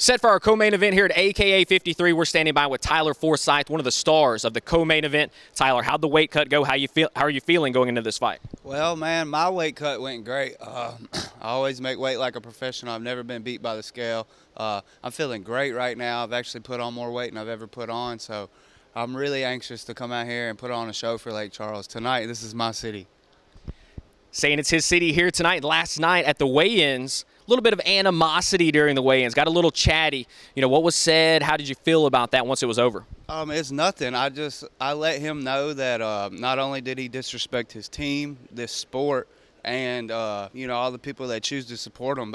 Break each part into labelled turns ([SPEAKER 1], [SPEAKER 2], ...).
[SPEAKER 1] Set for our co-main event here at AKA 53, we're standing by with Tyler Forsythe, one of the stars of the co-main event. Tyler, how'd the weight cut go? How are you feeling going into this fight?
[SPEAKER 2] Well, man, my weight cut went great. I always make weight like a professional. I've never been beat by the scale. I'm feeling great right now. I've actually put on more weight than I've ever put on, so I'm really anxious to come out here and put on a show for Lake Charles. Tonight, this is my city.
[SPEAKER 1] Saying it's his city here tonight. Last night at the weigh-ins, a little bit of animosity during the weigh-ins, got a little chatty. You know, what was said? How did you feel about that once it was over?
[SPEAKER 2] It's nothing. I let him know that not only did he disrespect his team, this sport, and all the people that choose to support him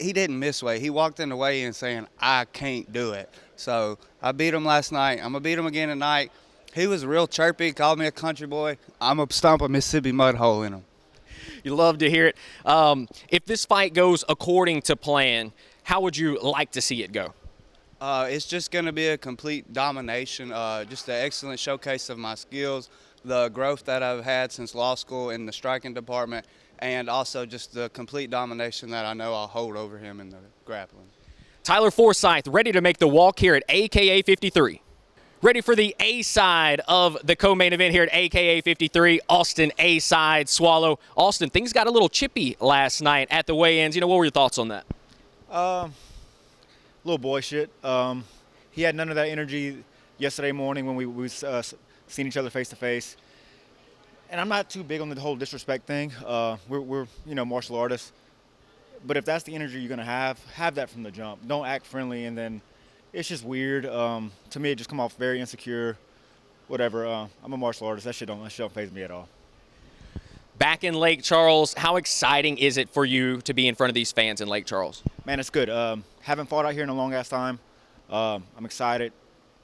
[SPEAKER 2] he didn't miss weight. He walked in the weigh-in saying, I can't do it. So I beat him last night. I'm going to beat him again tonight. He was real chirpy, called me a country boy. I'm going to stomp a Mississippi mud hole in him.
[SPEAKER 1] You love to hear it. If this fight goes according to plan, how would you like to see it go?
[SPEAKER 2] It's just going to be a complete domination, just an excellent showcase of my skills, the growth that I've had since law school in the striking department, and also just the complete domination that I know I'll hold over him in the grappling. Tyler
[SPEAKER 1] Forsythe ready to make the walk here at AKA 53. Ready for the A-side of the co-main event here at AKA 53, Austin A-side Soileau. Austin, things got a little chippy last night at the weigh-ins. What were your thoughts on that?
[SPEAKER 3] Little boy shit. He had none of that energy yesterday morning when we seen each other face to face. And I'm not too big on the whole disrespect thing. We're martial artists. But if that's the energy you're gonna have that from the jump. Don't act friendly and then it's just weird. To me, it just come off very insecure. Whatever. I'm a martial artist. That shit don't faze me at all.
[SPEAKER 1] Back in Lake Charles, how exciting is it for you to be in front of these fans in Lake Charles?
[SPEAKER 3] Man, it's good. Haven't fought out here in a long ass time. I'm excited.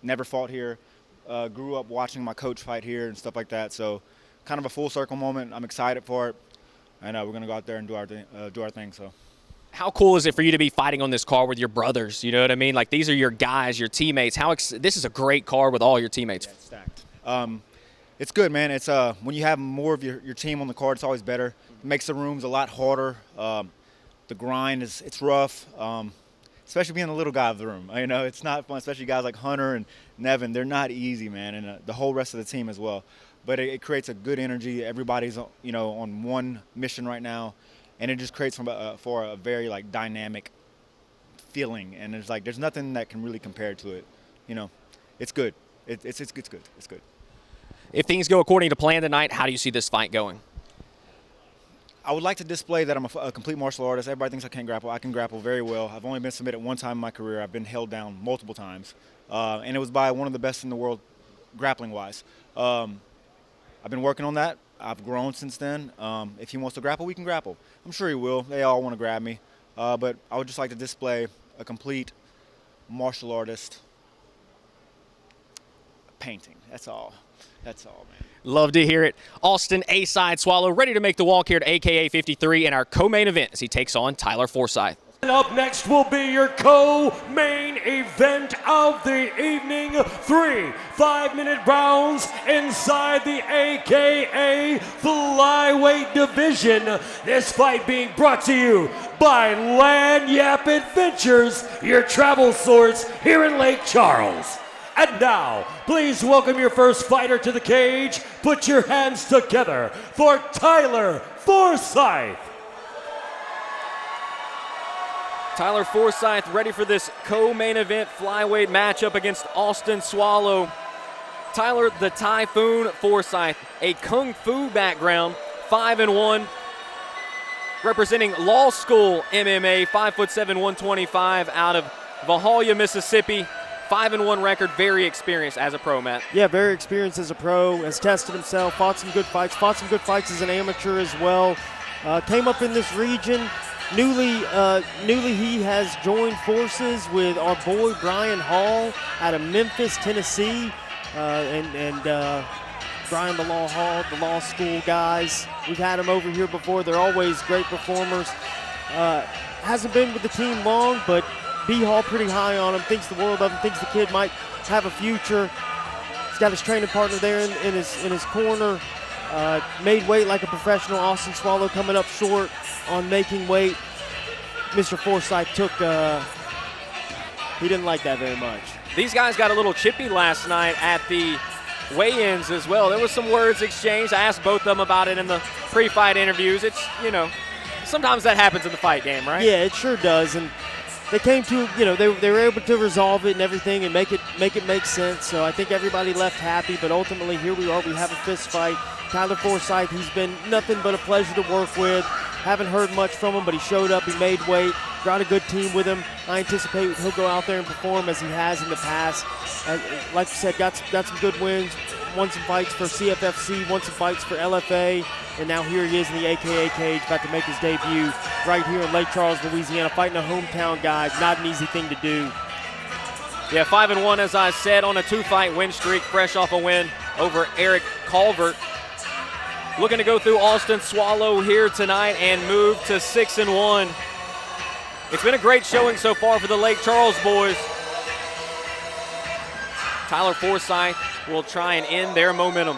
[SPEAKER 3] Never fought here. Grew up watching my coach fight here and stuff like that. So, kind of a full circle moment. I'm excited for it, and we're gonna go out there and do our thing. So.
[SPEAKER 1] How cool is it for you to be fighting on this card with your brothers? You know what I mean? Like, these are your guys, your teammates. This is a great card with all your teammates.
[SPEAKER 3] Yeah, it's stacked. It's good, man. It's when you have more of your team on the card, it's always better. It makes the rooms a lot harder. The grind it's rough, especially being the little guy of the room. It's not fun, especially guys like Hunter and Nevin. They're not easy, man, and the whole rest of the team as well. But it creates a good energy. Everybody's on one mission right now. And it just creates for a very dynamic feeling, and there's nothing that can really compare to it. It's good. It's good. It's good.
[SPEAKER 1] If things go according to plan tonight, how do you see this fight going?
[SPEAKER 3] I would like to display that I'm a complete martial artist. Everybody thinks I can't grapple. I can grapple very well. I've only been submitted one time in my career. I've been held down multiple times, and it was by one of the best in the world, grappling-wise. I've been working on that. I've grown since then. If he wants to grapple, we can grapple. I'm sure he will. They all want to grab me. But I would just like to display a complete martial artist painting. That's all. That's all, man.
[SPEAKER 1] Love to hear it. Austin A-side Soileau ready to make the walk here at AKA 53 in our co-main event as he takes on Tyler Forsythe.
[SPEAKER 4] And up next will be your co-main event of the evening. 3 5-minute rounds inside the AKA Flyweight division. This fight being brought to you by Lanyap Adventures, your travel source here in Lake Charles. And now, please welcome your first fighter to the cage. Put your hands together for Tyler Forsythe.
[SPEAKER 1] Tyler Forsythe ready for this co-main event flyweight matchup against Austin Soileau. Tyler the Typhoon Forsythe, a kung fu background, 5-1, representing law school MMA, 5'7", 125, out of Valhalla, Mississippi. 5-1 record, very experienced as a pro, Matt.
[SPEAKER 5] Yeah, very experienced as a pro, has tested himself, fought some good fights as an amateur as well. Came up in this region. Newly he has joined forces with our boy Brian Hall out of Memphis, Tennessee, and Brian the law school guys. We've had them over here before. They're always great performers. Hasn't been with the team long, but B Hall pretty high on him, thinks the world of him, thinks the kid might have a future. He's got his training partner there in his corner. Made weight like a professional. Austin Soileau coming up short on making weight. Mr. Forsythe took He didn't like that very much.
[SPEAKER 1] These guys got a little chippy last night at the weigh-ins as well. There was some words exchanged. I asked both of them about it in the pre-fight interviews. It's, sometimes that happens in the fight game, right?
[SPEAKER 5] Yeah, it sure does. And they came to, they were able to resolve it and everything and make it make sense. So I think everybody left happy. But ultimately, here we are. We have a fist fight. Tyler Forsythe, he's been nothing but a pleasure to work with. Haven't heard much from him, but he showed up. He made weight. Brought a good team with him. I anticipate he'll go out there and perform as he has in the past. Like you said, got some good wins. Won some fights for CFFC, won some fights for LFA, and now here he is in the AKA cage, about to make his debut right here in Lake Charles, Louisiana, fighting a hometown guy. Not an easy thing to do.
[SPEAKER 1] Yeah, 5-1, as I said, on a 2-fight win streak, fresh off a win over Eric Calvert. Looking to go through Austin Soileau here tonight and move to 6-1. It's been a great showing so far for the Lake Charles boys. Tyler Forsythe will try and end their momentum.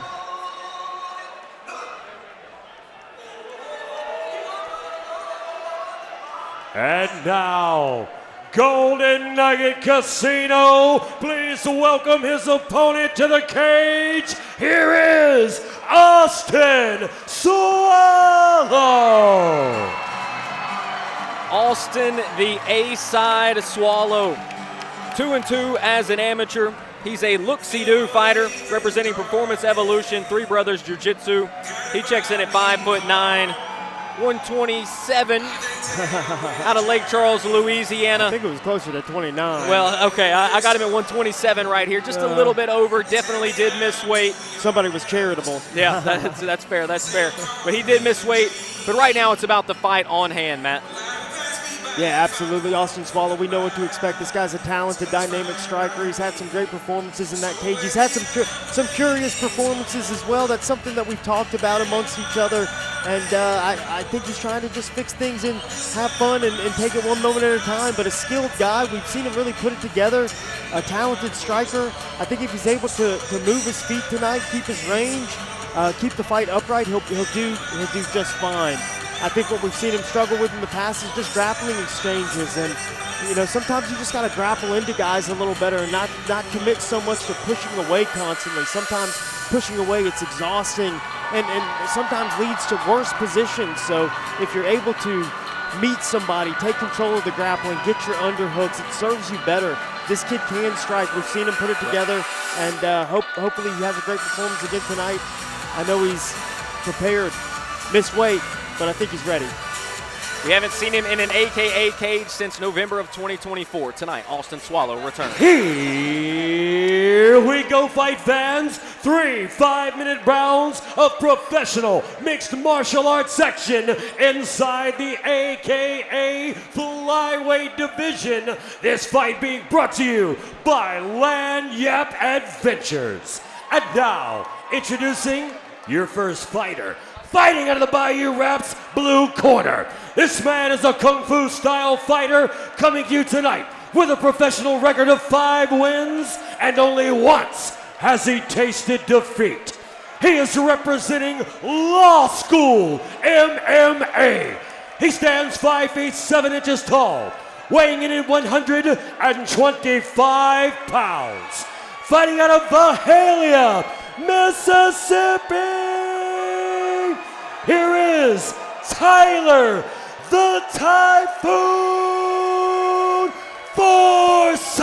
[SPEAKER 4] And now, Golden Nugget Casino, please welcome his opponent to the cage. Here is Austin Soileau.
[SPEAKER 1] Austin, the A-side Soileau. 2-2 as an amateur. He's a look-see-do fighter representing Performance Evolution, Three Brothers Jiu-Jitsu. He checks in at 5'9", 127 out of Lake Charles, Louisiana.
[SPEAKER 5] I think it was closer to 29.
[SPEAKER 1] Well, okay, I got him at 127 right here. Just a little bit over. Definitely did miss weight.
[SPEAKER 5] Somebody was charitable.
[SPEAKER 1] Yeah, that's fair. That's fair. But he did miss weight. But right now it's about the fight on hand, Matt.
[SPEAKER 5] Yeah, absolutely. Austin Soileau, we know what to expect. This guy's a talented, dynamic striker. He's had some great performances in that cage. He's had some curious performances as well. That's something that we've talked about amongst each other. And I think he's trying to just fix things and have fun and take it one moment at a time. But a skilled guy, we've seen him really put it together. A talented striker. I think if he's able to move his feet tonight, keep his range, keep the fight upright, he'll do just fine. I think what we've seen him struggle with in the past is just grappling exchanges, and sometimes you just got to grapple into guys a little better and not commit so much to pushing away constantly. Sometimes pushing away, it's exhausting and sometimes leads to worse positions. So if you're able to meet somebody, take control of the grappling, get your underhooks, it serves you better. This kid can strike. We've seen him put it together, and hopefully he has a great performance again tonight. I know he's prepared, missed weight, but I think he's ready.
[SPEAKER 1] We haven't seen him in an AKA cage since November of 2024. Tonight, Austin Soileau returns.
[SPEAKER 4] Here we go, fight fans. 3 5-minute rounds of professional mixed martial arts section inside the AKA Flyweight division. This fight being brought to you by Lanyap Adventures. And now, introducing your first fighter. Fighting out of the Bayou Raps blue corner. This man is a Kung Fu style fighter coming to you tonight with a professional record of 5 wins, and only once has he tasted defeat. He is representing Law School MMA. He stands 5 feet 7 inches tall, weighing in at 125 pounds. Fighting out of Vahalia, Mississippi. Here is Tyler the Typhoon Forsythe.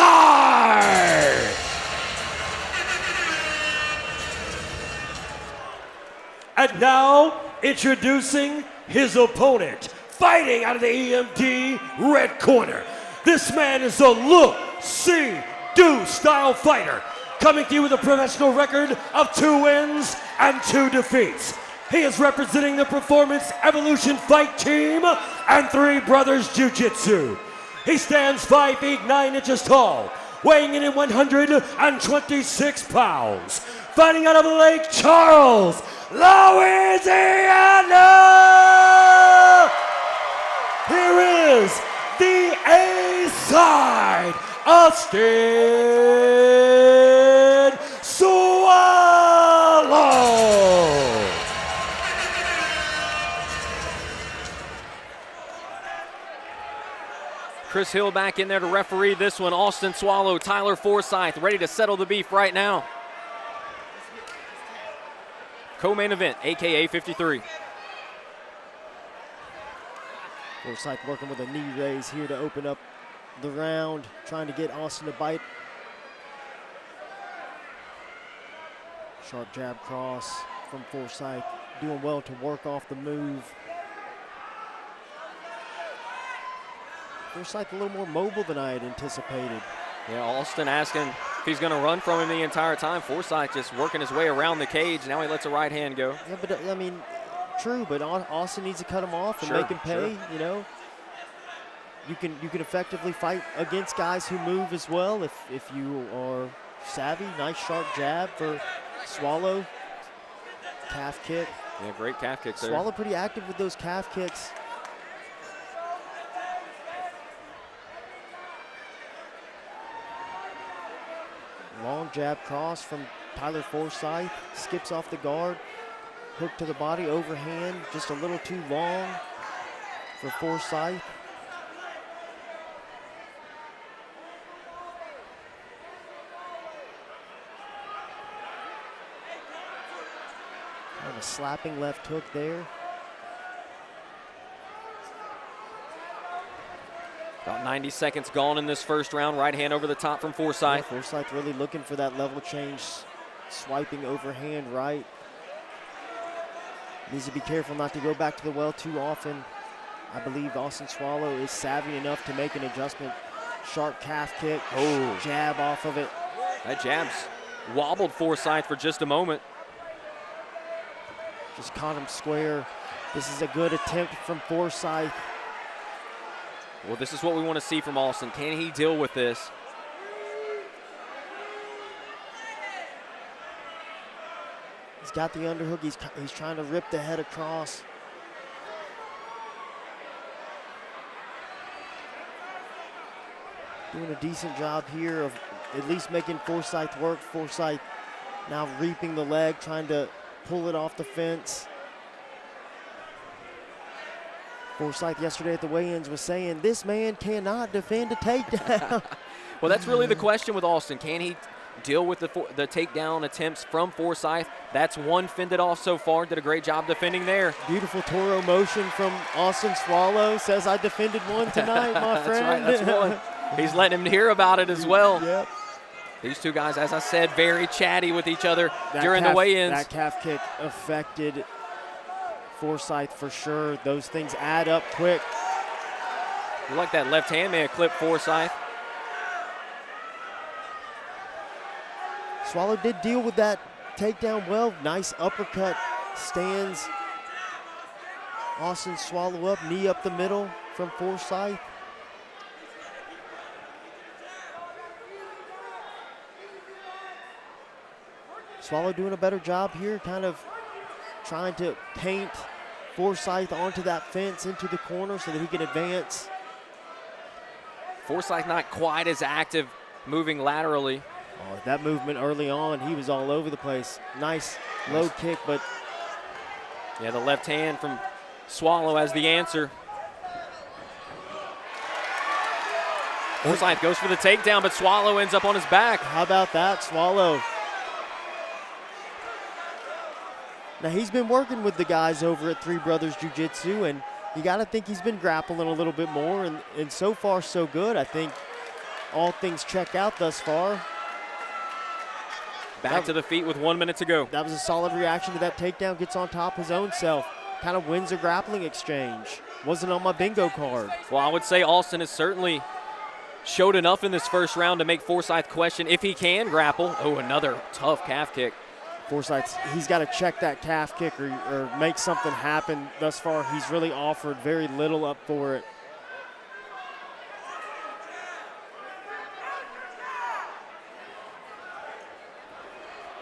[SPEAKER 4] And now, introducing his opponent, fighting out of the EMD red corner. This man is a look-see-do style fighter, coming to you with a professional record of 2 wins and 2 defeats. He is representing the Performance Evolution Fight Team and Three Brothers Jiu-Jitsu. He stands 5 feet 9 inches tall, weighing in at 126 pounds. Fighting out of Lake Charles, Louisiana! Here is the A-side, Austin Soileau.
[SPEAKER 1] Chris Hill back in there to referee this one. Austin Soileau, Tyler Forsythe ready to settle the beef right now. Co-main event, AKA 53.
[SPEAKER 5] Forsythe working with a knee raise here to open up the round, trying to get Austin to bite. Sharp jab cross from Forsythe, doing well to work off the move. Forsythe a little more mobile than I had anticipated.
[SPEAKER 1] Yeah, Austin asking if he's going to run from him the entire time. Forsythe just working his way around the cage. Now he lets a right hand go.
[SPEAKER 5] Yeah, but I mean, true, but Austin needs to cut him off and
[SPEAKER 1] Sure,
[SPEAKER 5] make him pay,
[SPEAKER 1] sure.
[SPEAKER 5] you know. You can effectively fight against guys who move as well if you are savvy. Nice sharp jab for Soileau. Calf kick.
[SPEAKER 1] Yeah, great calf kicks there.
[SPEAKER 5] Soileau pretty active with those calf kicks. Long jab cross from Tyler Forsythe. Skips off the guard. Hook to the body, overhand. Just a little too long for Forsythe. Kind of a slapping left hook there.
[SPEAKER 1] About 90 seconds gone in this first round. Right hand over the top from Forsythe.
[SPEAKER 5] Yeah, Forsythe really looking for that level change. Swiping overhand right. Needs to be careful not to go back to the well too often. I believe Austin Soileau is savvy enough to make an adjustment. Sharp calf kick.
[SPEAKER 1] Oh.
[SPEAKER 5] Jab off of it.
[SPEAKER 1] That jab's wobbled Forsythe for just a moment.
[SPEAKER 5] Just caught him square. This is a good attempt from Forsythe.
[SPEAKER 1] Well, this is what we want to see from Austin. Can he deal with this?
[SPEAKER 5] He's got the underhook. He's trying to rip the head across. Doing a decent job here of at least making Forsythe work. Forsythe now reaping the leg, trying to pull it off the fence. Forsythe yesterday at the weigh-ins was saying, this man cannot defend a takedown.
[SPEAKER 1] Well, that's really the question with Austin. Can he deal with the takedown attempts from Forsythe? That's one fended off so far. Did a great job defending there.
[SPEAKER 5] Beautiful Toro motion from Austin Soileau. Says, I defended one tonight, my friend.
[SPEAKER 1] That's right, that's one. He's letting him hear about it as well.
[SPEAKER 5] Yep.
[SPEAKER 1] These two guys, as I said, very chatty with each other during the weigh-ins.
[SPEAKER 5] That calf kick affected Forsythe for sure. Those things add up quick.
[SPEAKER 1] Looked like that left hand may have clipped Forsythe.
[SPEAKER 5] Soileau did deal with that takedown well. Nice uppercut. Stands Austin Soileau up, knee up the middle from Forsythe. Soileau doing a better job here, kind of trying to paint Forsythe onto that fence into the corner so that he can advance.
[SPEAKER 1] Forsythe not quite as active moving laterally.
[SPEAKER 5] Oh, that movement early on, he was all over the place. Nice low kick, but
[SPEAKER 1] yeah, the left hand from Soileau as the answer. Forsythe goes for the takedown, but Soileau ends up on his back.
[SPEAKER 5] How about that, Soileau? Now, he's been working with the guys over at Three Brothers Jiu-Jitsu, and you got to think he's been grappling a little bit more, and so far, so good. I think all things check out thus far.
[SPEAKER 1] Back to the feet with 1 minute to go.
[SPEAKER 5] That was a solid reaction to that takedown. Gets on top his own self. Kind of wins a grappling exchange. Wasn't on my bingo card.
[SPEAKER 1] Well, I would say Austin has certainly showed enough in this first round to make Forsythe question if he can grapple. Oh, another tough calf kick.
[SPEAKER 5] Forsythe, he's got to check that calf kick or make something happen. Thus far, he's really offered very little up for it.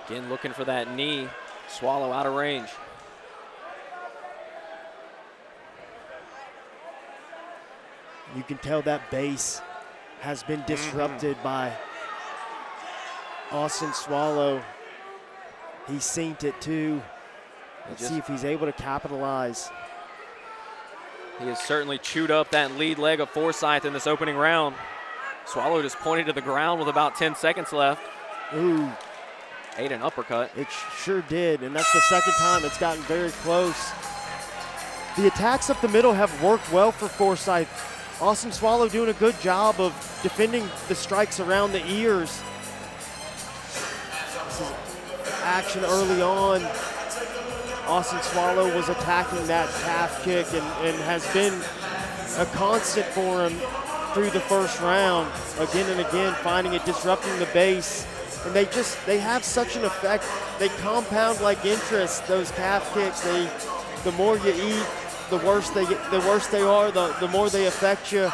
[SPEAKER 1] Again, looking for that knee. Soileau out of range.
[SPEAKER 5] You can tell that base has been disrupted by Austin Soileau. He's synced it too. Let's see if he's able to capitalize.
[SPEAKER 1] He has certainly chewed up that lead leg of Forsythe in this opening round. Soileau just pointed to the ground with about 10 seconds left.
[SPEAKER 5] Ooh.
[SPEAKER 1] Ate an uppercut.
[SPEAKER 5] It sure did, and that's the second time it's gotten very close. The attacks up the middle have worked well for Forsythe. Austin Soileau doing a good job of defending the strikes around the ears. This is action early on. Austin Soileau was attacking that calf kick and has been a constant for him through the first round, again and again, finding it disrupting the base. And they have such an effect. They compound like interest, those calf kicks. The more you eat, the worse they are, the more they affect you.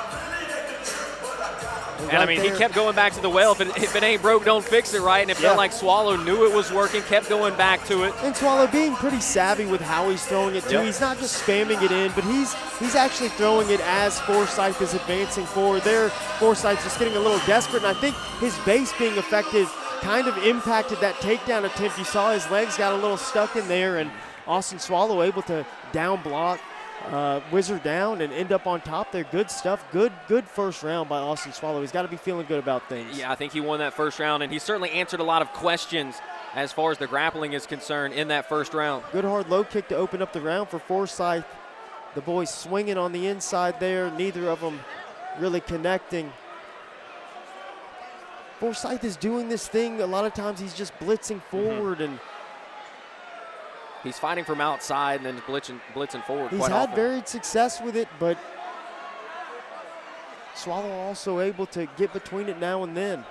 [SPEAKER 1] And I mean, he kept going back to the well. If it ain't broke, don't fix it, right? And it felt like Soileau knew it was working, kept going back to it.
[SPEAKER 5] And Soileau being pretty savvy with how he's throwing it, too. Yep. He's not just spamming it in, but he's actually throwing it as Forsythe is advancing forward. There, Forsythe's just getting a little desperate, and I think his base being effective kind of impacted that takedown attempt. You saw his legs got a little stuck in there, and Austin Soileau able to down block, whizzer down, and end up on top there. Good stuff. Good first round by Austin Soileau. He's got to be feeling good about things.
[SPEAKER 1] Yeah, I think he won that first round, and he certainly answered a lot of questions as far as the grappling is concerned in that first round.
[SPEAKER 5] Good hard low kick to open up the round for Forsythe. The boys swinging on the inside there. Neither of them really connecting. Forsythe is doing this thing. A lot of times he's just blitzing forward, and
[SPEAKER 1] he's fighting from outside and then blitzing forward.
[SPEAKER 5] He's had varied success with it, but Soileau also able to get between it now and then.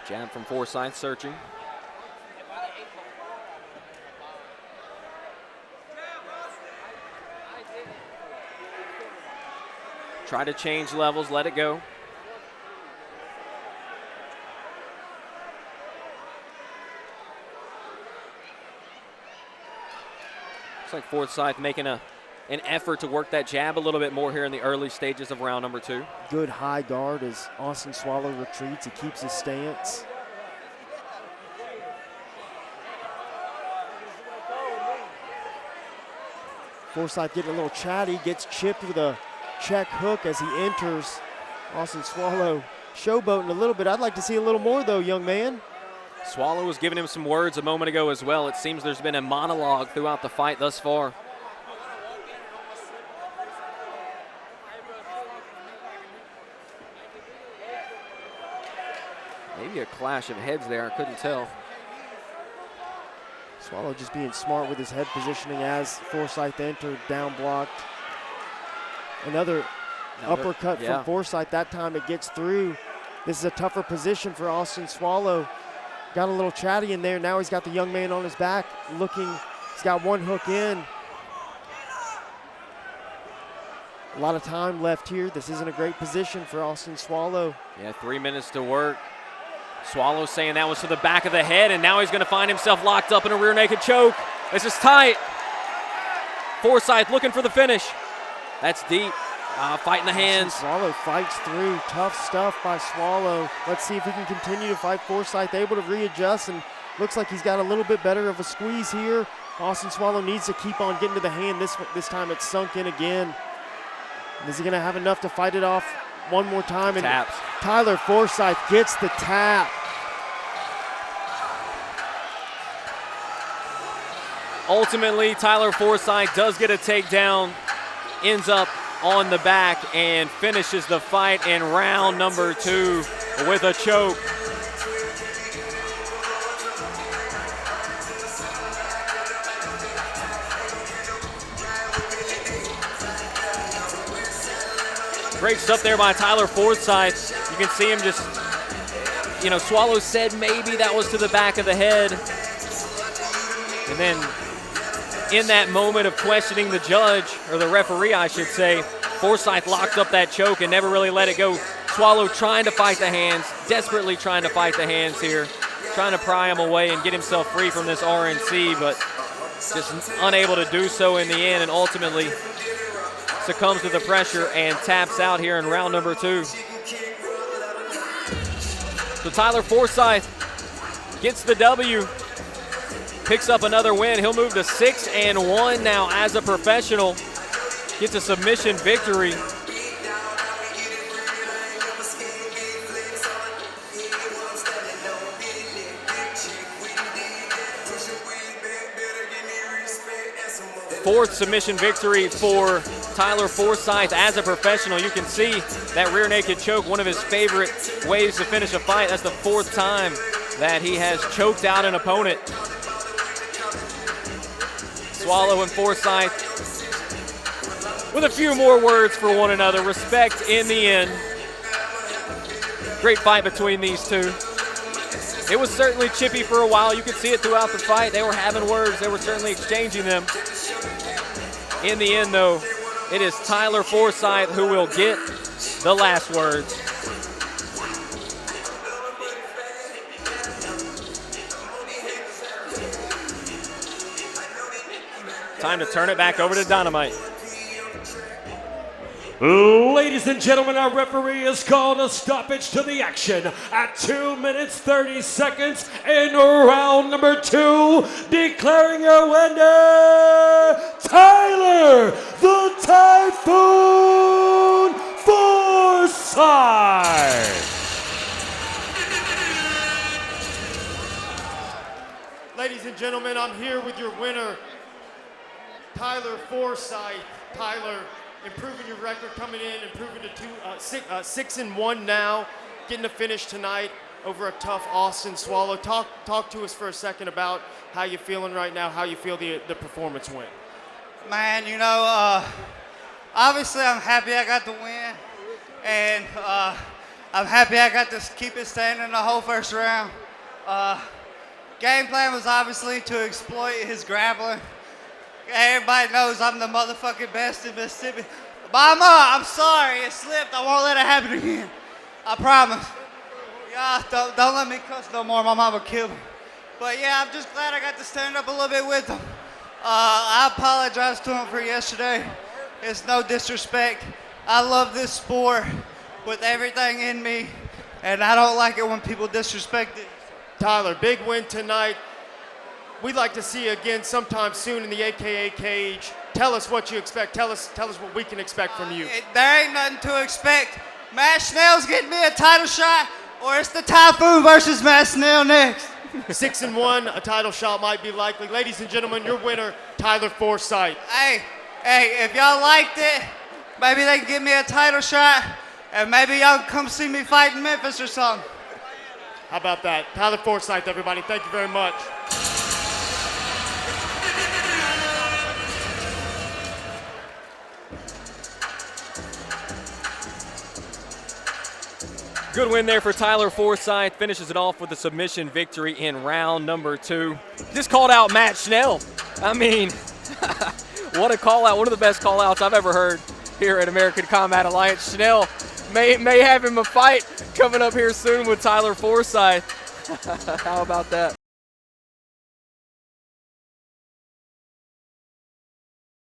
[SPEAKER 1] Jab from Forsythe, searching. Try to change levels, let it go. Looks like Forsythe making an effort to work that jab a little bit more here in the early stages of round number 2.
[SPEAKER 5] Good high guard as Austin Soileau retreats. He keeps his stance. Forsythe getting a little chatty, gets chipped with a check hook as he enters. Austin Soileau showboating a little bit. I'd like to see a little more though, young man.
[SPEAKER 1] Soileau was giving him some words a moment ago as well. It seems there's been a monologue throughout the fight thus far. Maybe a clash of heads there, I couldn't tell.
[SPEAKER 5] Soileau just being smart with his head positioning as Forsythe entered, down blocked. Another uppercut from Forsythe. That time it gets through. This is a tougher position for Austin Soileau. Got a little chatty in there. Now he's got the young man on his back looking. He's got one hook in. A lot of time left here. This isn't a great position for Austin Soileau.
[SPEAKER 1] Yeah, 3 minutes to work. Soileau saying that was to the back of the head, and now he's going to find himself locked up in a rear naked choke. This is tight. Forsythe looking for the finish. That's deep. Fighting the hands.
[SPEAKER 5] Soileau fights through. Tough stuff by Soileau. Let's see if he can continue to fight Forsythe. Able to readjust, and looks like he's got a little bit better of a squeeze here. Austin Soileau needs to keep on getting to the hand. This time it's sunk in again. Is he going to have enough to fight it off one more time? And
[SPEAKER 1] taps.
[SPEAKER 5] Tyler Forsythe gets the tap.
[SPEAKER 1] Ultimately, Tyler Forsythe does get a takedown, ends up on the back and finishes the fight in round number 2 with a choke. Great stuff there by Tyler Forsythe. You can see him just, Soileau said maybe that was to the back of the head. And then in that moment of questioning the judge, or the referee, I should say, Forsythe locked up that choke and never really let it go. Soileau trying to fight the hands, desperately trying to fight the hands here, trying to pry him away and get himself free from this RNC, but just unable to do so in the end, and ultimately succumbs to the pressure and taps out here in round number 2. So Tyler Forsythe gets the W, picks up another win. He'll move to 6-1 now as a professional. gets a submission victory. Fourth submission victory for Tyler Forsythe as a professional. You can see that rear naked choke, one of his favorite ways to finish a fight. That's the fourth time that he has choked out an opponent. Soileau and Forsythe with a few more words for one another. Respect in the end. Great fight between these two. It was certainly chippy for a while. You could see it throughout the fight. They were having words. They were certainly exchanging them. In the end, though, it is Tyler Forsythe who will get the last words. Time to turn it back over to Dynamite.
[SPEAKER 4] Ladies and gentlemen, our referee has called a stoppage to the action at 2 minutes 30 seconds in round number 2, declaring your winner, Tyler the Typhoon Forsythe.
[SPEAKER 5] Ladies and gentlemen, I'm here with your winner, Tyler Forsythe. Tyler, improving your record, coming in, improving to 6-1 now, getting a finish tonight over a tough Austin Soileau. Talk to us for a second about how you're feeling right now, how you feel the performance went.
[SPEAKER 6] Man, you know, obviously I'm happy I got the win, and I'm happy I got to keep it standing the whole first round. Game plan was obviously to exploit his grappling. Everybody knows I'm the motherfucking best in Mississippi. Mama, I'm sorry, it slipped. I won't let it happen again. I promise. Yeah, don't let me cuss no more. My mama killed me. But yeah, I'm just glad I got to stand up a little bit with him. I apologize to him for yesterday. It's no disrespect. I love this sport with everything in me, and I don't like it when people disrespect it.
[SPEAKER 5] Tyler, big win tonight. We'd like to see you again sometime soon in the AKA cage. Tell us what you expect. Tell us what we can expect from you.
[SPEAKER 6] There ain't nothing to expect. Matt Snell's getting me a title shot, or it's the Typhoon versus Matt Snell next.
[SPEAKER 5] 6-1, a title shot might be likely. Ladies and gentlemen, your winner, Tyler Forsythe.
[SPEAKER 6] Hey, if y'all liked it, maybe they can give me a title shot, and maybe y'all can come see me fight in Memphis or something.
[SPEAKER 5] How about that? Tyler Forsythe, everybody. Thank you very much.
[SPEAKER 1] Good win there for Tyler Forsythe. Finishes it off with a submission victory in round number 2. Just called out Matt Schnell. I mean, what a call out. One of the best call outs I've ever heard here at American Combat Alliance. Schnell may have him a fight coming up here soon with Tyler Forsythe. How about that?